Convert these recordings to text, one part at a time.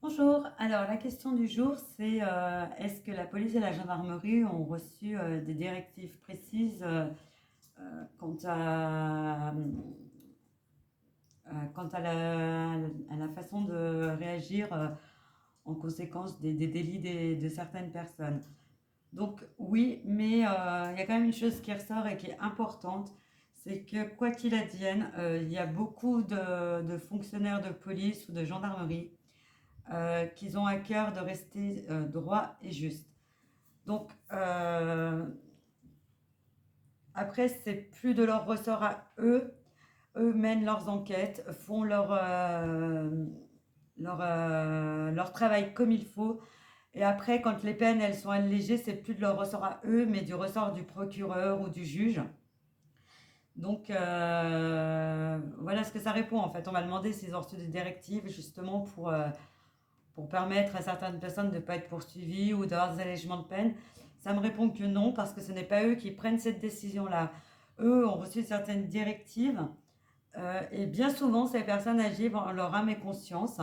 Bonjour, alors la question du jour c'est est-ce que la police et la gendarmerie ont reçu des directives précises quant à la façon de réagir en conséquence des délits de certaines personnes. Donc oui, mais il y a quand même une chose qui ressort et qui est importante, c'est que quoi qu'il advienne, il y a beaucoup de fonctionnaires de police ou de gendarmerie qu'ils ont à cœur de rester droit et juste. Donc, après, c'est plus de leur ressort à eux. Eux mènent leurs enquêtes, font leur travail comme il faut. Et après, quand les peines elles sont allégées, c'est plus de leur ressort à eux, mais du ressort du procureur ou du juge. Donc, voilà ce que ça répond. En fait, on m'a demandé s'ils ont reçu des directives justement pour permettre à certaines personnes de ne pas être poursuivies ou d'avoir des allégements de peine. Ça me répond que non, parce que ce n'est pas eux qui prennent cette décision-là. Eux ont reçu certaines directives, et bien souvent, ces personnes agissent en leur âme et conscience,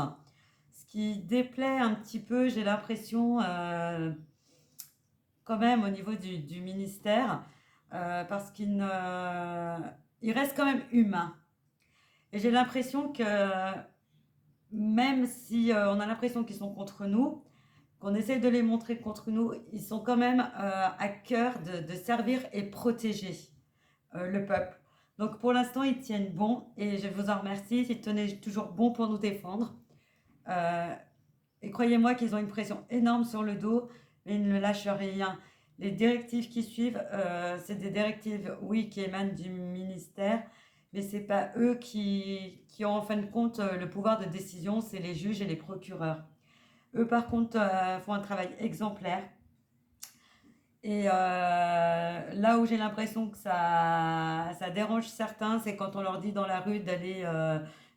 ce qui déplaît un petit peu, j'ai l'impression, quand même au niveau du ministère, parce il reste quand même humain. Et j'ai l'impression que même si on a l'impression qu'ils sont contre nous, qu'on essaie de les montrer contre nous, ils sont quand même à cœur de servir et protéger le peuple. Donc pour l'instant, ils tiennent bon et je vous en remercie. Ils tenaient toujours bon pour nous défendre. Euh, et croyez-moi qu'ils ont une pression énorme sur le dos, mais ils ne lâchent rien. Les directives qui suivent, c'est des directives, oui, qui émanent du ministère, mais ce n'est pas eux qui ont en fin de compte le pouvoir de décision, c'est les juges et les procureurs. Eux, par contre, font un travail exemplaire. Et là où j'ai l'impression que ça dérange certains, c'est quand on leur dit dans la rue d'aller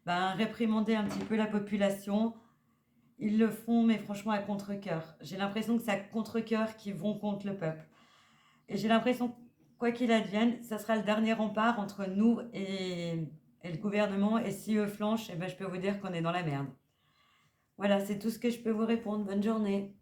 réprimander un petit peu la population. Ils le font, mais franchement à contre-cœur. J'ai l'impression que c'est à contre-cœur qu'ils vont contre le peuple. Et j'ai l'impression que, quoi qu'il advienne, ça sera le dernier rempart entre nous et le gouvernement. Et si eux flanchent, eh ben, je peux vous dire qu'on est dans la merde. Voilà, c'est tout ce que je peux vous répondre. Bonne journée.